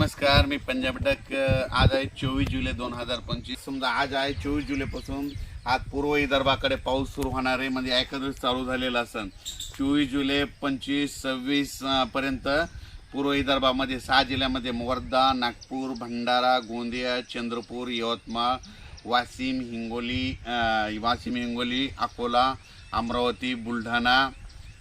नमस्कार, मी पंजाब डक। आज आहे 24 जुलै 2025। समजा आज आहे 24 जुलैपासून आज पूर्व विदर्भाकडे पाऊस सुरू होणार आहे, म्हणजे एकादश चालू झालेला असन। 24 जुलै 25, 26 पर्यंत पूर्व विदर्भामध्ये 6 जिल्ह्यामध्ये वर्धा, नागपूर, भंडारा, गोंदिया, चंद्रपूर, यवतमाळ, वाशिम, हिंगोली, अकोला, अमरावती, बुलढाणा,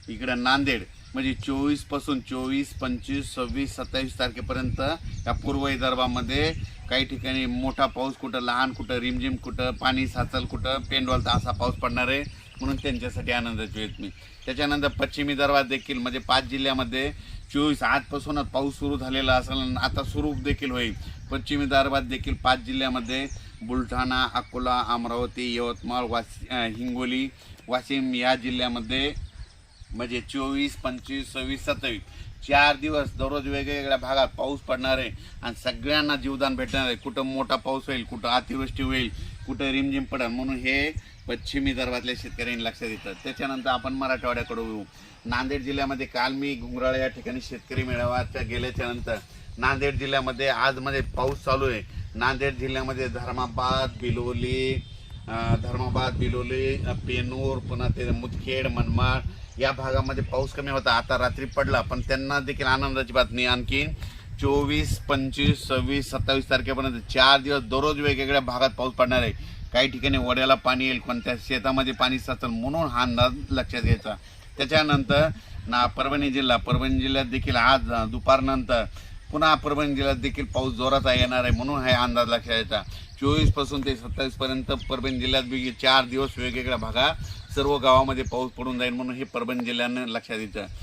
इकडे नांदेड, म्हणजे 24 पासून 24, 25, 26, 27 तारखेपर्यंत या पूर्व विदर्भामध्ये काही ठिकाणी मोठा पाऊस, कुठं लहान, कुठं रिमझिम, कुठं पाणी साचल, कुठं पेंडवालचा असा पाऊस पडणार आहे, म्हणून त्यांच्यासाठी आनंदाची वेळ मी। त्याच्यानंतर पश्चिम विदर्भात देखील म्हणजे 5 जिल्ह्यामध्ये 24 आजपासूनच पाऊस सुरू झालेला असेल, आता सुरू देखील होईल। पश्चिम विदर्भात देखील 5 जिल्ह्यामध्ये बुलढाणा, अकोला, अमरावती, यवतमाळ, हिंगोली, वाशिम या जिल्ह्यामध्ये म्हणजे 24, 25, 26, 27 4 दिवस दररोज वेगवेगळ्या भागात पाऊस पडणार आहे आणि सगळ्यांना जीवदान भेटणार आहे। कुठं मोठा पाऊस होईल, कुठं अतिवृष्टी होईल, कुठं रिमझिम पडेल, म्हणून हे पश्चिम विदर्भातल्या शेतकऱ्यांनी लक्षात येतं। त्याच्यानंतर आपण मराठवाड्याकडे येऊ। नांदेड जिल्ह्यामध्ये काल मी घुंगराळ या ठिकाणी शेतकरी मेळाव्यात गेल्याच्या नंतर नांदेड जिल्ह्यामध्ये आज मध्ये पाऊस चालू आहे। नांदेड जिल्ह्यामध्ये धर्माबाद, बिलोली, पेनूर, पुन्हा ते मुदखेड, मनमाड या भागामध्ये पाऊस कमी होता, आता रात्री पडला, पण त्यांना देखील आनंदाची बातमी। आणखी 24, 25, 26, 27 तारखेपर्यंत 4 दिवस दररोज वेगवेगळ्या भागात पाऊस पडणार आहे। काही ठिकाणी वड्याला पाणी येईल, कोणत्या शेतामध्ये पाणी साचेल, म्हणून हा अंदाज लक्षात घ्यायचा। त्याच्यानंतर परभणी जिल्ह्यात देखील आज दुपारनंतर पुन्हा परभणी जिल्ह्यात देखील पाऊस जोराचा येणार आहे, म्हणून हा अंदाज लक्षात घ्यायचा। 24 पासून ते 27 पर्यंत परभणी जिल्ह्यात 4 दिवस वेगवेगळ्या भागात सर्व गावामध्ये पाऊस पडून जाईल, म्हणून हे परभणी जिल्ह्याने लक्षात द्यायचं।